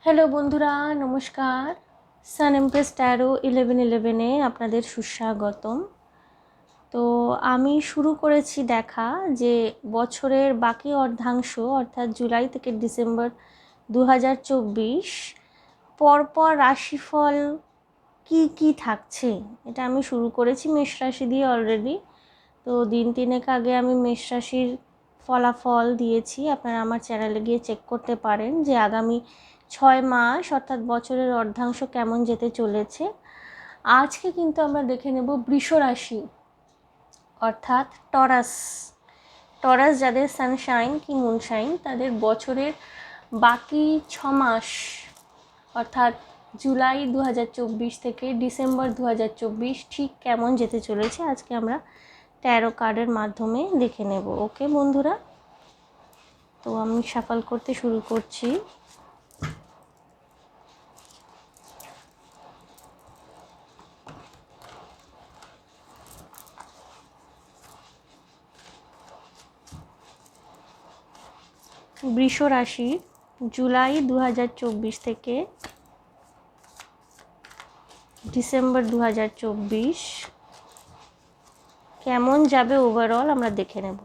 Hello বন্ধুরা, নমস্কার। সান empress taro 1111-এ আপনাদের সুস্বাগতম। তো আমি শুরু করেছি দেখা যে বছরের বাকি অর্ধাংশ অর্থাৎ জুলাই থেকে ডিসেম্বর 2024 পরপর রাশিফল কি কি থাকছে, এটা আমি শুরু করেছি মেষ রাশি দিয়ে অলরেডি। তো দিন তিনেক আগে আমি মেষ রাশির ফলাফল দিয়েছি, আপনারা আমার চ্যানেলে গিয়ে চেক করতে পারেন যে আগামী 6 মাস অর্থাৎ বছরের অর্ধাংশ কেমন যেতে চলেছে। আজকে কিন্তু আমরা দেখে নেব বৃষ রাশি অর্থাৎ টরাস। টরাস যাদের সানশাইন কি মুনশাইন তাদের বছরের বাকি 6 মাস অর্থাৎ জুলাই 2024 থেকে ডিসেম্বর 2024 ঠিক কেমন যেতে চলেছে আজকে আমরা ট্যারো কার্ডের মাধ্যমে দেখে নেব। ওকে বন্ধুরা, তো আমি শাফল করতে শুরু করছি। বৃষ রাশি জুলাই 2024 থেকে ডিসেম্বর 2024 কেমন যাবে ওভারঅল আমরা দেখে নেব।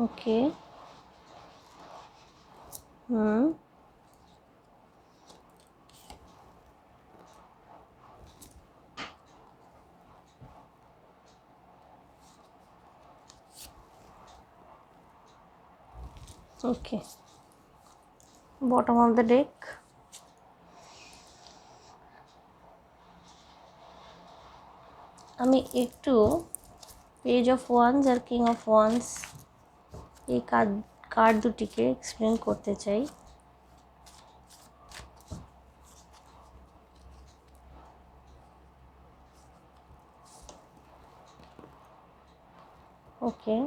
Okay, okay, bottom of the deck. আমি একটু পেজ অফ ওয়ান্স আর কিং অফ ওয়ান্স এই কার্ড দুটিকে এক্সপ্লেন করতে চাই। ওকে,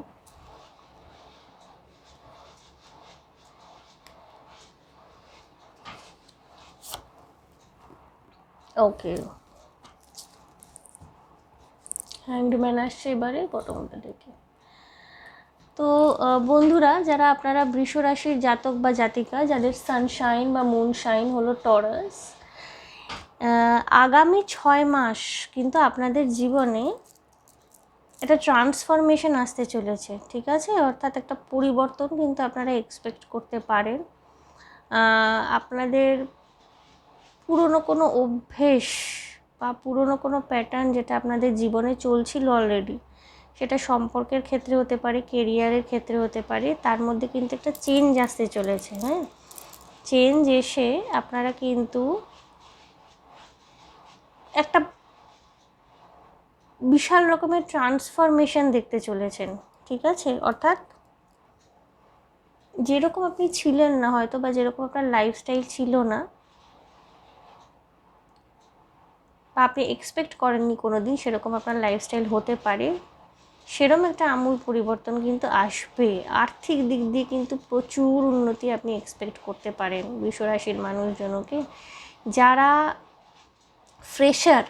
ওকে, হ্যাংডম্যান আসছে এবারে বটম অফ দ্য ডেকে। তো বন্ধুরা, যারা আপনারা বৃষ রাশির জাতক বা জাতিকা যাদের সানশাইন বা মুনশাইন হলো টরাস, আগামী 6 মাস কিন্তু আপনাদের জীবনে একটা ট্রান্সফরমেশন আসতে চলেছে, ঠিক আছে? অর্থাৎ একটা পরিবর্তন কিন্তু আপনারা এক্সপেক্ট করতে পারেন। আপনাদের পুরনো কোনো অভ্যেস বা পুরনো কোনো প্যাটার্ন যেটা আপনাদের জীবনে চলছিল অলরেডি, সেটা সম্পর্কের ক্ষেত্রে হতে পারে, কেরিয়ারের ক্ষেত্রে হতে পারে, তার মধ্যে কিন্তু একটা চেঞ্জ আসতে চলেছে। হ্যাঁ, চেঞ্জ এসে আপনারা কিন্তু একটা বিশাল রকমের ট্রান্সফরমেশন দেখতে চলেছেন, ঠিক আছে? অর্থাৎ যেরকম আপনি ছিলেন না হয়তো, বা যেরকম আপনার লাইফস্টাইল ছিল না, বা আপনি এক্সপেক্ট করেননি কোনো দিন সেরকম আপনার লাইফস্টাইল হতে পারে, সেরকম একটা আমূল পরিবর্তন কিন্তু আসবে। আর্থিক দিক দিয়ে কিন্তু প্রচুর উন্নতি আপনি এক্সপেক্ট করতে পারেন বৃষ রাশির মানুষজনকে। যারা ফ্রেশার,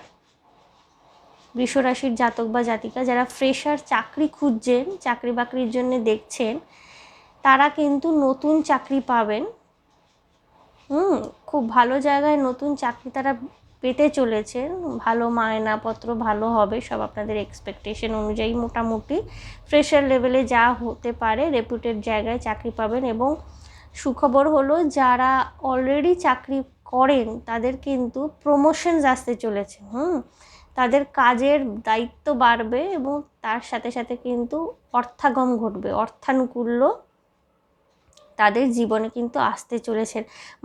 বৃষ রাশির জাতক বা জাতিকা যারা ফ্রেশার চাকরি খুঁজছেন, চাকরি বাকরির জন্য দেখছেন, তারা কিন্তু নতুন চাকরি পাবেন। খুব ভালো জায়গায় নতুন চাকরি তারা পেতে চলেছেন, ভালো মায়নাপত্র ভালো হবে, সব আপনাদের এক্সপেকটেশন অনুযায়ী মোটামুটি ফ্রেশার লেভেলে যা হতে পারে রেপুটেড জায়গায় চাকরি পাবেন। এবং সুখবর হলো যারা অলরেডি চাকরি করেন তাদের কিন্তু প্রমোশনস আসতে চলেছে। তাদের কাজের দায়িত্ব বাড়বে এবং তার সাথে সাথে কিন্তু অর্থাগম ঘটবে, অর্থানুকূল্য তাদের জীবনে কিন্তু আসতে চলেছে।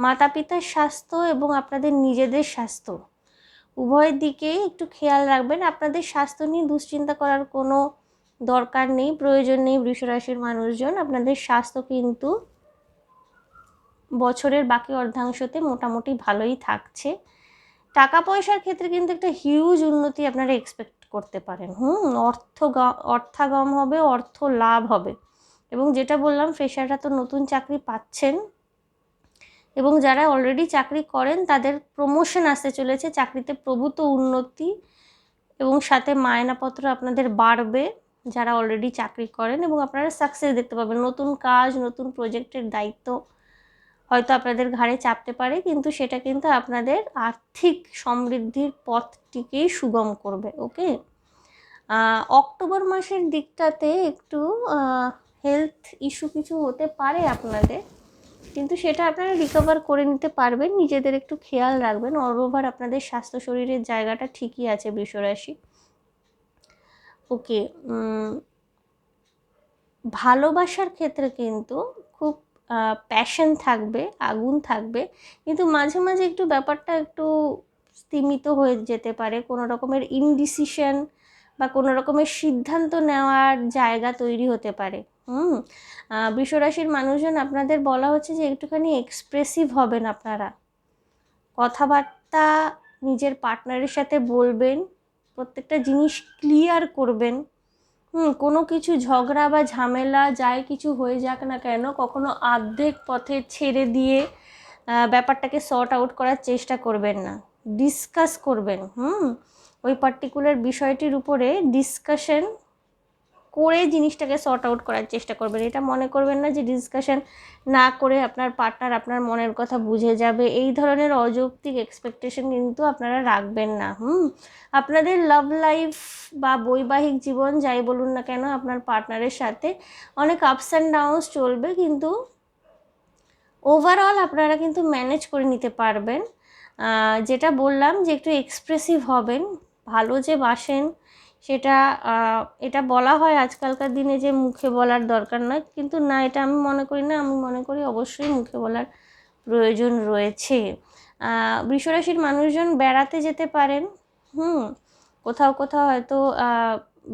মাতা পিতার স্বাস্থ্য এবং আপনাদের নিজেদের স্বাস্থ্য উভয়ের দিকেই একটু খেয়াল রাখবেন। আপনাদের স্বাস্থ্য নিয়ে দুশ্চিন্তা করার কোনো দরকার নেই, প্রয়োজন নেই। বৃষরাশির মানুষজন, আপনাদের স্বাস্থ্য কিন্তু বছরের বাকি অর্ধাংশতে মোটামুটি ভালোই থাকছে। টাকা পয়সার ক্ষেত্রে কিন্তু একটা হিউজ উন্নতি আপনারা এক্সপেক্ট করতে পারেন। অর্থাগম হবে, অর্থ লাভ হবে। এবং যেটা বললাম, ফ্রেশাররা তো নতুন চাকরি পাচ্ছেন এবং যারা অলরেডি চাকরি করেন তাদের প্রমোশন আসতে চলেছে, চাকরিতে প্রভূত উন্নতি এবং সাথে মায়নাপত্র আপনাদের বাড়বে যারা অলরেডি চাকরি করেন, এবং আপনারা সাকসেস দেখতে পাবেন। নতুন কাজ, নতুন প্রজেক্টের দায়িত্ব হয়তো আপনাদের ঘাড়ে চাপতে পারে, কিন্তু সেটা কিন্তু আপনাদের আর্থিক সমৃদ্ধির পথটিকেই সুগম করবে। ওকে, অক্টোবর মাসের দিকটাতে একটু হেলথ ইস্যু কিছু হতে পারে আপনাদের, কিন্তু সেটা আপনারা রিকভার করে নিতে পারবেন। নিজেদের একটু খেয়াল রাখবেন। অল ওভার আপনাদের স্বাস্থ্য শরীরের জায়গাটা ঠিকই আছে বৃষরাশি। ওকে, ভালোবাসার ক্ষেত্রে কিন্তু খুব প্যাশন থাকবে, আগুন থাকবে, কিন্তু মাঝে মাঝে একটু ব্যাপারটা একটু স্তিমিত হয়ে যেতে পারে। কোনো রকমের ইনডিসিশন বা কোনো রকমের সিদ্ধান্ত নেওয়ার জায়গা তৈরি হতে পারে। বৃষরাশির মানুষজন, আপনাদের বলা হচ্ছে যে একটুখানি এক্সপ্রেসিভ হবেন আপনারা, কথাবার্তা নিজের পার্টনারের সাথে বলবেন, প্রত্যেকটা জিনিস ক্লিয়ার করবেন। কোনো কিছু ঝগড়া বা ঝামেলা যাই কিছু হয়ে যাক না কেন, কখনো অর্ধেক পথে ছেড়ে দিয়ে ব্যাপারটাকে সর্ট আউট করার চেষ্টা করবেন না, ডিসকাস করবেন। ওই পার্টিকুলার বিষয়টির উপরে ডিসকাশন করে জিনিসটাকে সর্ট আউট করার চেষ্টা করবেন। এটা মনে করবেন না যে ডিসকাশন না করে আপনার পার্টনার আপনার মনের কথা বুঝে যাবে, এই ধরনের অযৌক্তিক এক্সপেকটেশন কিন্তু আপনারা রাখবেন না। আপনাদের লাভ লাইফ বা বৈবাহিক জীবন যাই বলুন না কেন, আপনার পার্টনারের সাথে অনেক আপস অ্যান্ড ডাউনস চলবে, কিন্তু ওভারঅল আপনারা কিন্তু ম্যানেজ করে নিতে পারবেন। যেটা বললাম যে একটু এক্সপ্রেসিভ হবেন, ভালো যে বাসেন সেটা এটা বলা হয় আজকালকার দিনে যে মুখে বলার দরকার নয়, কিন্তু না, এটা আমি মনে করি না। আমি মনে করি অবশ্যই মুখে বলার প্রয়োজন রয়েছে। বৃষরাশির মানুষজন বেড়াতে যেতে পারেন। কোথাও কোথাও হয়তো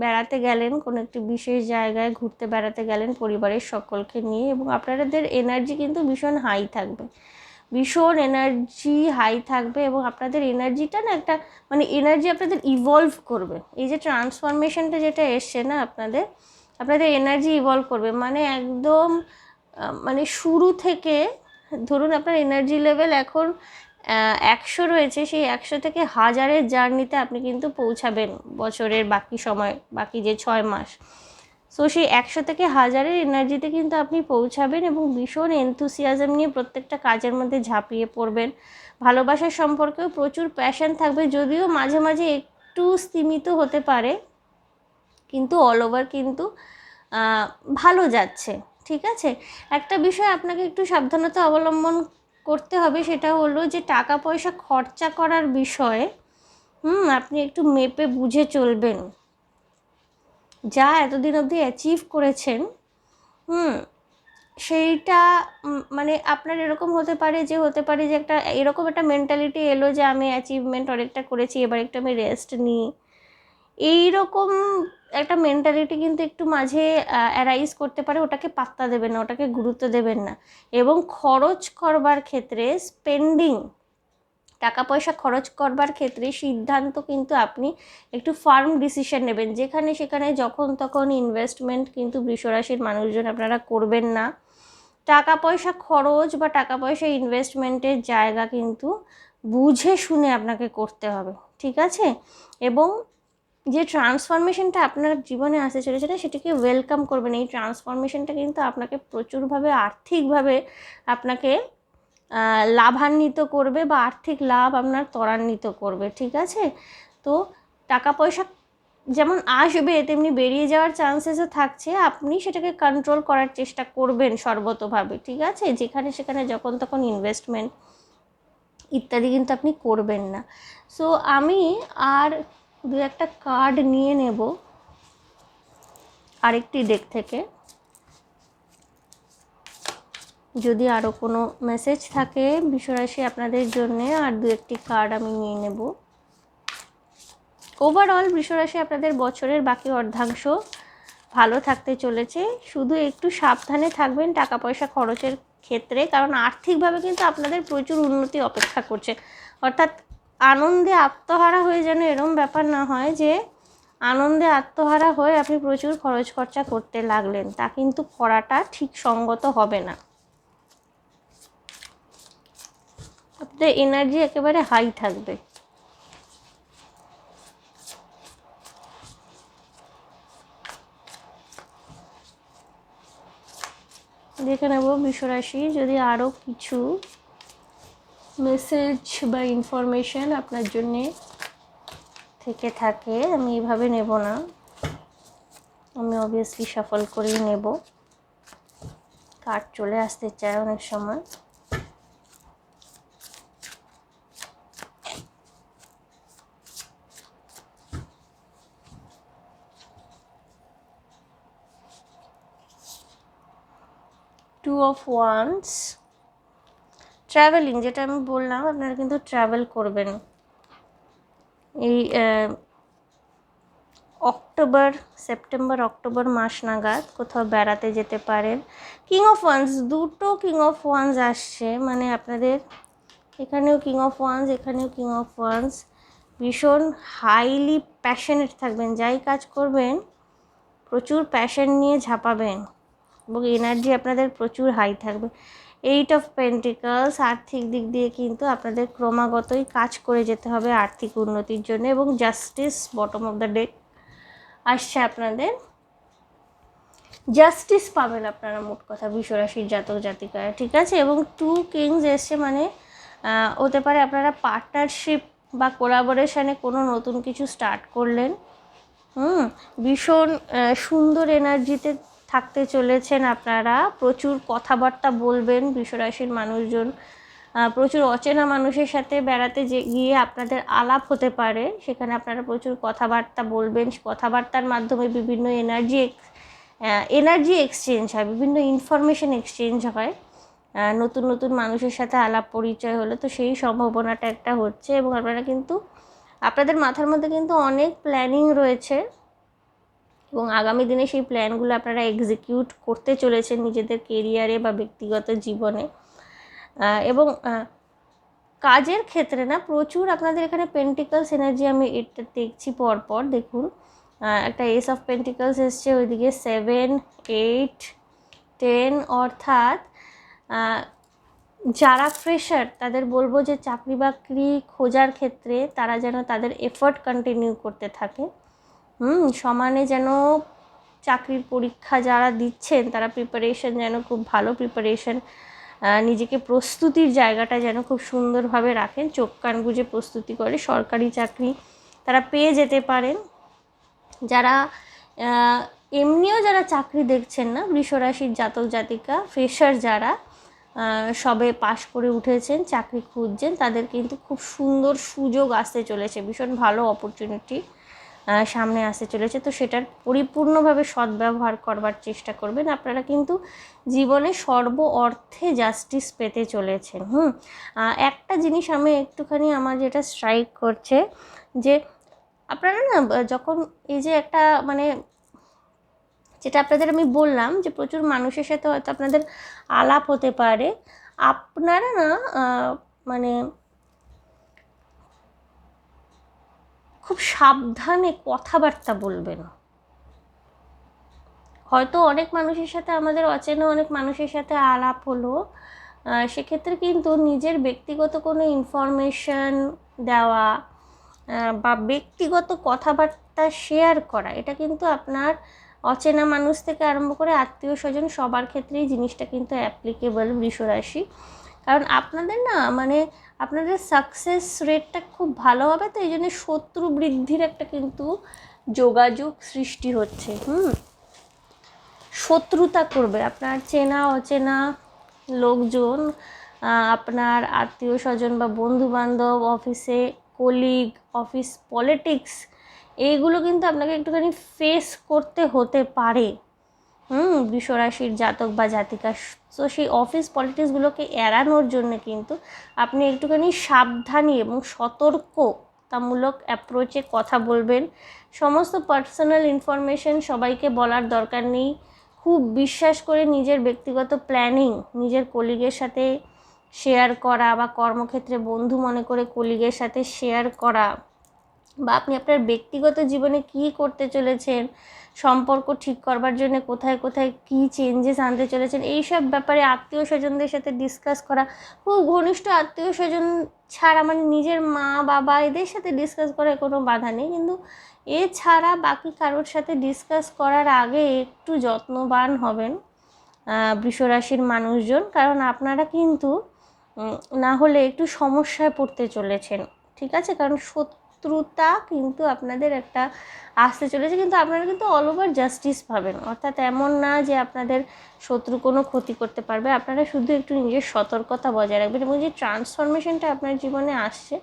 বেড়াতে গেলেন, কোনো একটি বিশেষ জায়গায় ঘুরতে বেড়াতে গেলেন পরিবারের সকলকে নিয়ে, এবং আপনাদের এনার্জি কিন্তু ভীষণ হাই থাকবে, ভীষণ এনার্জি হাই থাকবে। এবং আপনাদের এনার্জিটা না একটা এনার্জি আপনাদের ইভলভ করবে। এই যে ট্রান্সফরমেশনটা যেটা এসছে না, আপনাদের এনার্জি ইভলভ করবে, একদম শুরু থেকে ধরুন আপনার এনার্জি লেভেল এখন 100 রয়েছে, সেই 100 থেকে 1000-এর জার্নিতে আপনি কিন্তু পৌঁছাবেন বছরের বাকি সময়, বাকি যে 6 মাস। সো সেই 100 থেকে 1000-এর এনার্জিতে কিন্তু আপনি পৌঁছাবেন এবং ভীষণ এনথুসিয়াজম নিয়ে প্রত্যেকটা কাজের মধ্যে ঝাঁপিয়ে পড়বেন। ভালোবাসার সম্পর্কেও প্রচুর প্যাশন থাকবে, যদিও মাঝে মাঝে একটু স্তিমিত হতে পারে, কিন্তু অল ওভার কিন্তু ভালো যাচ্ছে। ঠিক আছে, একটা বিষয় আপনাকে একটু সাবধানতা অবলম্বন করতে হবে, সেটা হলো যে টাকা পয়সা খরচা করার বিষয়ে আপনি একটু মেপে বুঝে চলবেন। যা এতদিন অবধি অ্যাচিভ করেছেন সেইটা আপনার এরকম হতে পারে যে একটা এরকম একটা মেন্টালিটি এলো যে আমি অ্যাচিভমেন্ট অনেকটা করেছি, এবার একটু আমি রেস্ট নিই, এইরকম একটা মেন্টালিটি কিন্তু একটু মাঝে অ্যারাইজ করতে পারে। ওটাকে পাত্তা দেবেন না, ওটাকে গুরুত্ব দেবেন না। এবং খরচ করবার ক্ষেত্রে টাকা পয়সা খরচ করবার ক্ষেত্রে সিদ্ধান্ত কিন্তু আপনি একটু ফার্ম ডিসিশন নেবেন। যেখানে সেখানে যখন তখন ইনভেস্টমেন্ট কিন্তু বৃষরাশির মানুষজন আপনারা করবেন না। টাকা পয়সা খরচ বা টাকা পয়সা ইনভেস্টমেন্টের জায়গা কিন্তু বুঝে শুনে আপনাকে করতে হবে। ঠিক আছে, এবং যে ট্রান্সফরমেশনটা আপনার জীবনে আসতে চলেছে না, সেটাকে ওয়েলকাম করবেন। এই ট্রান্সফরমেশনটা কিন্তু আপনাকে প্রচুরভাবে আর্থিকভাবে আপনাকে লাভান্বিত করবে বা আর্থিক লাভ আপনার ত্বরান্বিত করবে, ঠিক আছে। তো টাকা পয়সা যেমন আসবে তেমনি বেরিয়ে যাওয়ার চান্সেসও থাকছে, আপনি সেটাকে কন্ট্রোল করার চেষ্টা করবেন সর্বতোভাবে, ঠিক আছে। যেখানে সেখানে যখন তখন ইনভেস্টমেন্ট ইত্যাদি কিন্তু আপনি করবেন না। সো আমি আর দু একটা কার্ড নিয়ে নেব আরেকটি ডেক থেকে, যদি আরও কোনো মেসেজ থাকে বিশ্বরাশি আপনাদের জন্যে, আর দু একটি কার্ড আমি নিয়ে নেব। ওভারঅল বৃষরাশি আপনাদের বছরের বাকি অর্ধাংশ ভালো থাকতে চলেছে, শুধু একটু সাবধানে থাকবেন টাকা পয়সা খরচের ক্ষেত্রে, কারণ আর্থিকভাবে কিন্তু আপনাদের প্রচুর উন্নতি অপেক্ষা করছে। অর্থাৎ আনন্দে আত্মহারা হয়ে যেন এরম ব্যাপার না হয় যে আনন্দে আত্মহারা হয়ে আপনি প্রচুর খরচ খরচা করতে লাগলেন, তা কিন্তু করাটা ঠিক সঙ্গত হবে না। আপনাদের এনার্জি একেবারে হাই থাকবে। দেখে নেব বৃষরাশি যদি আরও কিছু মেসেজ বা ইনফরমেশন আপনার জন্যে থেকে থাকে। আমি এইভাবে নেব না, আমি অবভিয়াসলি শাফল করেই নেব, কার্ড চলে আসতে চায় অনেক সময়। টু অফ ওয়ান্স, ট্রাভেলিং, যেটা আমি বললাম আপনারা কিন্তু ট্রাভেল করবেন এই সেপ্টেম্বর অক্টোবর মাস নাগাদ, কোথাও বেড়াতে যেতে পারেন। কিং অফ ওয়ান্স, দুটো কিং অফ ওয়ান্স আসছে, মানে আপনাদের এখানেও কিং অফ ওয়ান্স, এখানেও কিং অফ ওয়ান্স। ভীষণ হাইলি প্যাশনেট থাকবেন, যাই কাজ করবেন প্রচুর প্যাশন নিয়ে ঝাঁপাবেন এবং এনার্জি আপনাদের প্রচুর হাই থাকবে। 8 অফ পেন্টিকলস, আর্থিক দিক দিয়ে কিন্তু আপনাদের ক্রমাগতই কাজ করে যেতে হবে আর্থিক উন্নতির জন্য, এবং justice bottom of the day আসছে আপনাদের, জাস্টিস পাবেন আপনারা মোট কথা বৃষরাশির জাতক জাতিকারা, ঠিক আছে। এবং 2 কিংস এসছে, মানে হতে পারে আপনারা পার্টনারশিপ বা কোলাবোরেশনে কোনো নতুন কিছু স্টার্ট করলেন। ভীষণ সুন্দর এনার্জিতে থাকতে চলেছেন আপনারা, প্রচুর কথাবার্তা বলবেন বৃষরাশির মানুষজন, প্রচুর অচেনা মানুষের সাথে বেড়াতে গিয়ে আপনাদের আলাপ হতে পারে, সেখানে আপনারা প্রচুর কথাবার্তা বলবেন, কথাবার্তার মাধ্যমে বিভিন্ন এনার্জি এক্সচেঞ্জ হয়, বিভিন্ন ইনফরমেশন এক্সচেঞ্জ হয়, নতুন নতুন মানুষের সাথে আলাপ পরিচয় হলো, তো সেই সম্ভাবনাটা একটা হচ্ছে। এবং আপনারা কিন্তু আপনাদের মাথার মধ্যে কিন্তু অনেক প্ল্যানিং রয়েছে এবং আগামী দিনে সেই প্ল্যানগুলো আপনারা এক্সিকিউট করতে চলেছেন নিজেদের কেরিয়ারে বা ব্যক্তিগত জীবনে। এবং কাজের ক্ষেত্রে না প্রচুর আপনাদের এখানে পেন্টিকলস এনার্জি আমি এটা দেখছি পরপর, দেখুন একটা এস অফ পেন্টিকলস এসছে, ওইদিকে 7, 8, 10, অর্থাৎ যারা ফ্রেশার তাদের বলবো যে চাকরি বাকরি খোঁজার ক্ষেত্রে তারা যেন তাদের এফর্ট কন্টিনিউ করতে থাকে, সমানে যেন চাকরির পরীক্ষা যারা দিচ্ছেন তারা প্রিপারেশন যেন খুব ভালো প্রিপারেশন, নিজেকে প্রস্তুতির জায়গাটা যেন খুব সুন্দরভাবে রাখেন, চোখ কান বুজে প্রস্তুতি করে সরকারি চাকরি তারা পেয়ে যেতে পারেন। যারা এমনিও যারা চাকরি দেখছেন না বৃষরাশির জাতক জাতিকা, ফ্রেশার যারা সবে পাশ করে উঠেছেন চাকরি খুঁজছেন, তাদের কিন্তু খুব সুন্দর সুযোগ আসতে চলেছে, ভীষণ ভালো অপরচুনিটি সামনে আসতে চলেছে, তো সেটার পরিপূর্ণভাবে সদ্ব্যবহার করবার চেষ্টা করবেন। আপনারা কিন্তু জীবনে সর্ব অর্থে জাস্টিস পেতে চলেছেন। একটা জিনিস আমি একটুখানি আমার যেটা স্ট্রাইক করছে, যে আপনারা না যখন এই যে একটা মানে যেটা আপনাদের আমি বললাম যে প্রচুর মানুষের সাথে হয়তো আপনাদের আলাপ হতে পারে, আপনারা না মানে খুব সাবধানে কথাবার্তা বলবেন। হয়তো অনেক মানুষের সাথে আমাদের অচেনা অনেক মানুষের সাথে আলাপ হলো, সেক্ষেত্রে কিন্তু নিজের ব্যক্তিগত কোনো ইনফরমেশন দেওয়া বা ব্যক্তিগত কথাবার্তা শেয়ার করা, এটা কিন্তু আপনার অচেনা মানুষ থেকে আরম্ভ করে আত্মীয় স্বজন সবার ক্ষেত্রেই জিনিসটা কিন্তু অ্যাপ্লিকেবল বৃষরাশি। কারণ আপনাদের না মানে আপনাদের সাকসেস রেটটা খুব ভালো হবে, তো এই জন্য শত্রু বৃদ্ধির একটা কিন্তু যোগাযোগ সৃষ্টি হচ্ছে। শত্রুতা করবে আপনার চেনা অচেনা লোকজন, আপনার আত্মীয় স্বজন বা বন্ধুবান্ধব, অফিসে কলিগ, অফিস পলিটিক্স, এইগুলো কিন্তু আপনাকে একটুখানি ফেস করতে হতে পারে বৃষরাশির জাতক বা জাতিকা। তো সেই অফিস পলিটিক্সগুলোকে এড়ানোর জন্য কিন্তু আপনি একটুখানি সাবধানী এবং সতর্কতামূলক অ্যাপ্রোচে কথা বলবেন। সমস্ত পার্সোনাল ইনফরমেশন সবাইকে বলার দরকার নেই। খুব বিশ্বাস করে নিজের ব্যক্তিগত প্ল্যানিং নিজের কলিগের সাথে শেয়ার করা, বা কর্মক্ষেত্রে বন্ধু মনে করে কলিগের সাথে শেয়ার করা, বা আপনি আপনার ব্যক্তিগত জীবনে কী করতে চলেছেন, সম্পর্ক ঠিক করবার জন্য কোথায় কোথায় কী চেঞ্জেস আনতে চলেছেন, এই সব ব্যাপারে আত্মীয় স্বজনদের সাথে ডিসকাস করা। খুব ঘনিষ্ঠ আত্মীয় স্বজন ছাড়া মানে নিজের মা বাবা এদের সাথে ডিসকাস করার কোনো বাধা নেই, কিন্তু এছাড়া বাকি কারোর সাথে ডিসকাস করার আগে একটু যত্নবান হবেন বৃষরাশির মানুষজন। কারণ আপনারা কিন্তু না হলে একটু সমস্যায় পড়তে চলেছেন, ঠিক আছে? কারণ শত্রুতা কিন্তু আপনাদের একটা আসতে চলেছে, কিন্তু আপনারা কিন্তু অল ওভার জাস্টিস পাবেন। অর্থাৎ এমন না যে আপনাদের শত্রু কোনো ক্ষতি করতে পারবে, আপনারা শুধু একটু নিজের সতর্কতা বজায় রাখবেন। এবং যে ট্রান্সফরমেশনটা আপনার জীবনে আসছে,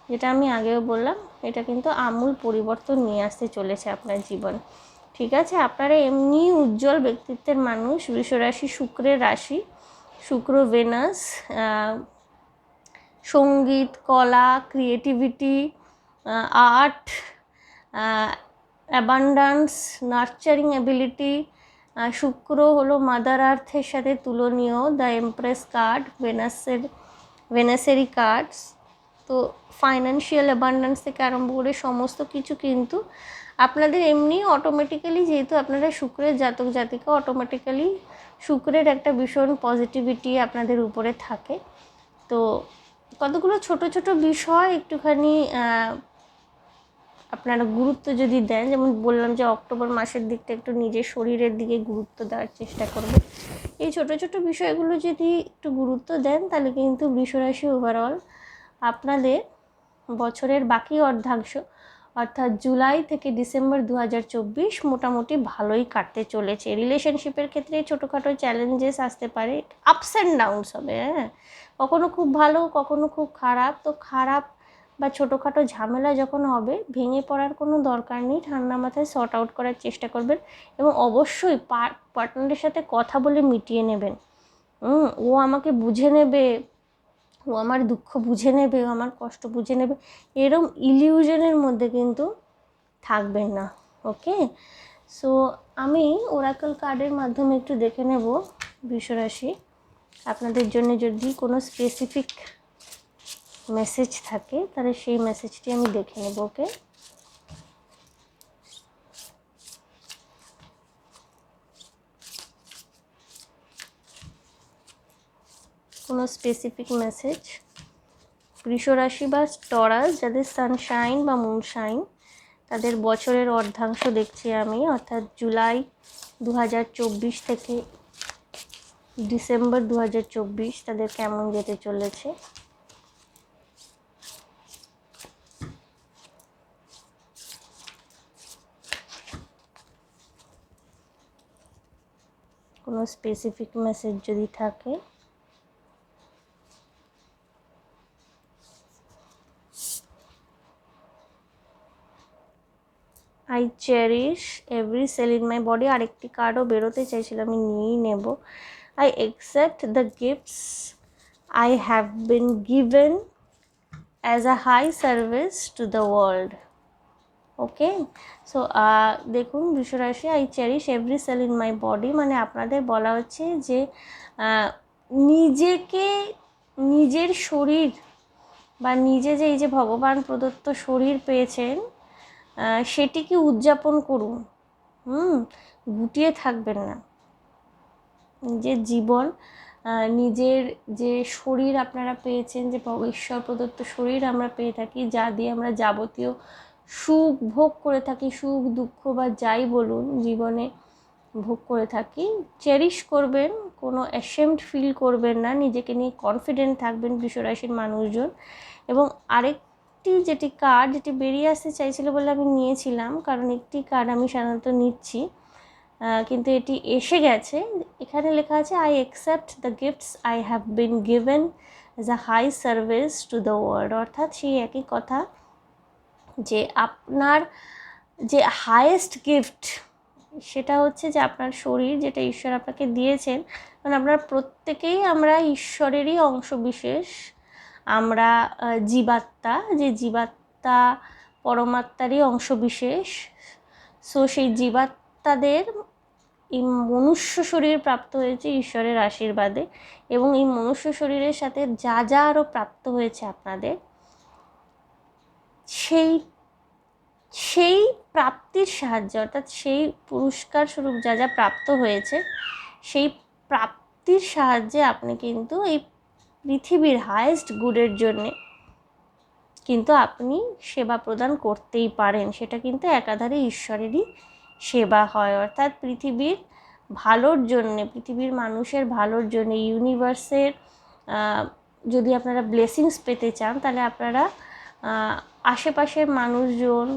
যেটা আমি আগেও বললাম, এটা কিন্তু আমূল পরিবর্তন নিয়ে আসতে চলেছে আপনার জীবনে, ঠিক আছে? আপনারা এমনি উজ্জ্বল ব্যক্তিত্বের মানুষ। বৃষরাশি শুক্রের রাশি, শুক্র ভেনাস, সঙ্গীত, কলা, creativity, art, abundance, nurturing ability. শুক্র হলো মাদার আর্থের সাথে তুলনীয়, দ্য এমপ্রেস কার্ড, ভেনাসেরই কার্ডস। তো ফাইন্যান্সিয়াল অ্যাবান্ডান্স থেকে আরম্ভ করে সমস্ত কিছু কিন্তু আপনাদের এমনি অটোমেটিক্যালি, যেহেতু আপনারা শুক্রের জাতক জাতিকা, অটোমেটিক্যালি শুক্রের একটা ভীষণ পজিটিভিটি আপনাদের উপরে থাকে। তো কতগুলো ছোট ছোট বিষয় একটুখানি আপনারা গুরুত্ব যদি দেন, যেমন বললাম যে অক্টোবর মাসের দিকটা একটু নিজের শরীরের দিকে গুরুত্ব দেওয়ার চেষ্টা করবেন। এই ছোট ছোট বিষয়গুলো যদি একটু গুরুত্ব দেন, তাহলে কিন্তু বৃষরাশি ওভারঅল আপনাদের বছরের বাকি অর্ধাংশ, অর্থাৎ জুলাই থেকে ডিসেম্বর 2024 মোটামুটি ভালোই কাটতে চলেছে। রিলেশনশিপের ক্ষেত্রে ছোটোখাটো চ্যালেঞ্জেস আসতে পারে, আপস অ্যান্ড ডাউনস হবে, কখনো খুব ভালো, কখনো খুব খারাপ। তো খারাপ বা ছোটোখাটো ঝামেলা যখন হবে, ভেঙে পড়ার কোনো দরকার নেই, ঠান্ডা মাথায় সর্ট আউট করার চেষ্টা করবেন। এবং অবশ্যই পার্টনারের সাথে কথা বলে মিটিয়ে নেবেন। ও আমাকে বুঝে নেবে, ও আমার দুঃখ বুঝে নেবে, ও আমার কষ্ট বুঝে নেবে, এরম ইলিউশনের মধ্যে কিন্তু থাকবেন না। ওকে, সো আমি ওরাকল কার্ডের মাধ্যমে একটু দেখে নেব বৃষরাশি আপনাদের জন্য যদি কোনো স্পেসিফিক মেসেজ থাকে, তাহলে সেই মেসেজটি আমি দেখে নেব। ওকে, কোনো স্পেসিফিক মেসেজ বৃষরাশি বা টরাস যাদের সানশাইন বা মুনশাইন, তাদের বছরের অর্ধাংশ দেখছি আমি, অর্থাৎ জুলাই 2024 থেকে ডিসেম্বর 2024 তাদের কেমন যেতে চলেছে। কোনো স্পেসিফিক মেসেজ যদি থাকে, I cherish every cell in my body, আরেকটি কার্ডও বেরোতে চাইছিলাম, আমি নিয়েই নেব। I accept the gifts I have been given as a high service to the world. Okay, so দেখুন বৃষরাশি, I cherish every cell in my body মানে আপনাদের বলা হচ্ছে যে নিজেকে, নিজের শরীর বা নিজে যে এই যে ভগবান প্রদত্ত শরীর পেয়েছেন, সেটিকে উদযাপন করুন। গুটিয়ে থাকবেন না। নিজের জীবন, নিজের যে শরীর আপনারা পেয়েছেন, যে ঈশ্বর প্রদত্ত শরীর আমরা পেয়ে থাকি, যা দিয়ে আমরা যাবতীয় সুখ ভোগ করে থাকি, সুখ দুঃখ বা যাই বলুন জীবনে, ভোগ করে থাকি। চেরিশ করবেন, কোনো অ্যাশেমড ফিল করবেন না, নিজেকে নিয়ে কনফিডেন্ট থাকবেন বৃষরাশির মানুষজন। এবং আরেকটি যেটি বেরিয়ে আসতে চাইছিল বলে আমি নিয়েছিলাম, কারণ একটি কার্ড আমি সাধারণত নিচ্ছি, কিন্তু এটি এসে গেছে। এখানে লেখা আছে, I accept the gifts I have been given as a high service to the world. অর্থাৎ সেই একই কথা যে আপনার যে হায়েস্ট গিফট সেটা হচ্ছে যে আপনার শরীর, যেটা ঈশ্বর আপনাকে দিয়েছেন। কারণ আমরা প্রত্যেকেই আমরা ঈশ্বরেরই অংশবিশেষ। আমরা জীবাত্মা, যে জীবাত্মা পরমাত্মারই অংশবিশেষ। সো সেই জীবাত্মাদের এই মনুষ্য শরীর প্রাপ্ত হয়েছে ঈশ্বরের আশীর্বাদে, এবং এই মনুষ্য শরীরের সাথে যা যা আরও প্রাপ্ত হয়েছে আপনাদের, সেই প্রাপ্তির সাহায্যে, অর্থাৎ সেই পুরস্কার স্বরূপ যা যা প্রাপ্ত হয়েছে, সেই প্রাপ্তির সাহায্যে আপনি কিন্তু এই পৃথিবীর হায়েস্ট গুডের জন্যে কিন্তু আপনি সেবা প্রদান করতেই পারেন। সেটা কিন্তু একাধারে ঈশ্বরেরই সেবা হয়, অর্থাৎ পৃথিবীর ভালোর জন্যে, পৃথিবীর মানুষের ভালোর জন্যে, ইউনিভার্সের যদি আপনারা ব্লেসিংস পেতে চান, তাহলে আপনারা আশেপাশের মানুষজন,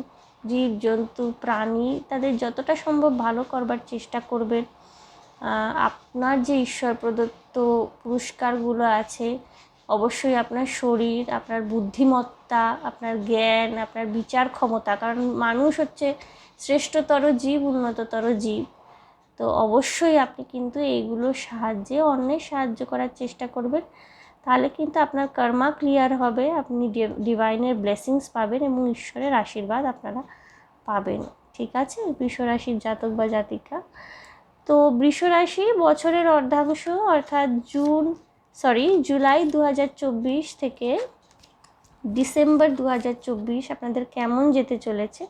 জীবজন্তু, প্রাণী, তাদের যতটা সম্ভব ভালো করবার চেষ্টা করবেন। আপনার যে ঈশ্বর প্রদত্ত পুরস্কারগুলো আছে, অবশ্যই আপনার শরীর, আপনার বুদ্ধিমত্তা, আপনার জ্ঞান, আপনার বিচার ক্ষমতা, কারণ মানুষ হচ্ছে শ্রেষ্ঠতর জীব, উন্নততর জীব। তো অবশ্যই আপনি কিন্তু এইগুলোর সাহায্যে অন্যের সাহায্য করার চেষ্টা করবেন, তাহলে কিন্তু আপনার কর্মা ক্লিয়ার হবে, আপনি ডিভাইনের ব্লেসিংস পাবেন এবং ঈশ্বরের আশীর্বাদ আপনারা পাবেন। ঠিক আছে বৃষরাশির জাতক বা জাতিকা। তো বৃষরাশি বছরের অর্ধাংশ, অর্থাৎ জুলাই 2024 থেকে ডিসেম্বর 2024 আপনাদের কেমন যেতে চলেছে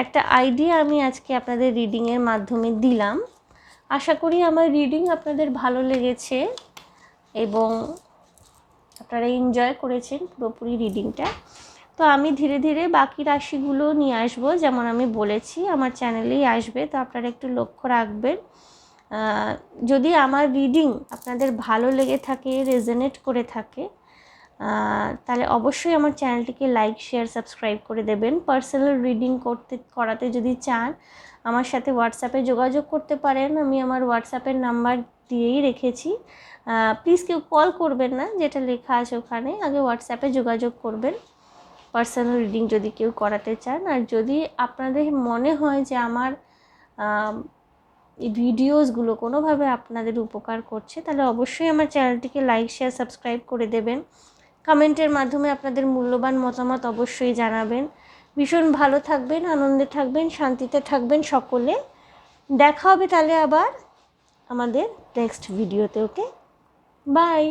একটা আইডিয়া আমি আজকে আপনাদের রিডিংয়ের মাধ্যমে দিলাম। আশা করি আমার রিডিং আপনাদের ভালো লেগেছে এবং আপনারা এনজয় করেছেন পুরোপুরি রিডিংটা। তো আমি ধীরে ধীরে বাকি রাশিগুলো নিয়ে আসবো, যেমন আমি বলেছি আমার চ্যানেলেই আসবে, তো আপনারা একটু লক্ষ্য রাখবেন। যদি আমার রিডিং আপনাদের ভালো লেগে থাকে, রেজোনেট করে থাকে, তাহলে অবশ্যই আমার চ্যানেলটিকে লাইক, শেয়ার, সাবস্ক্রাইব করে দেবেন। পার্সোনাল রিডিং করাতে যদি চান, আমার সাথে হোয়াটসঅ্যাপে যোগাযোগ করতে পারেন। আমি আমার হোয়াটসঅ্যাপের নাম্বার দিয়েই রেখেছি। প্লিজ কেউ কল করবেন না, যেটা লেখা আছে ওখানে, আগে হোয়াটসঅ্যাপে যোগাযোগ করবেন পার্সোনাল রিডিং যদি কেউ করাতে চান। আর যদি আপনাদের মনে হয় যে আমার এই ভিডিওসগুলো কোনোভাবে আপনাদের উপকার করছে, তাহলে অবশ্যই আমার চ্যানেলটিকে লাইক, শেয়ার, সাবস্ক্রাইব করে দেবেন। কমেন্টের মাধ্যমে আপনাদের মূল্যবান মতামত অবশ্যই জানাবেন। ভীষণ ভালো থাকবেন, আনন্দে থাকবেন, শান্তিতে থাকবেন সকলে। দেখা হবে তাহলে আবার আমাদের নেক্সট ভিডিওতে। ওকে, বাই।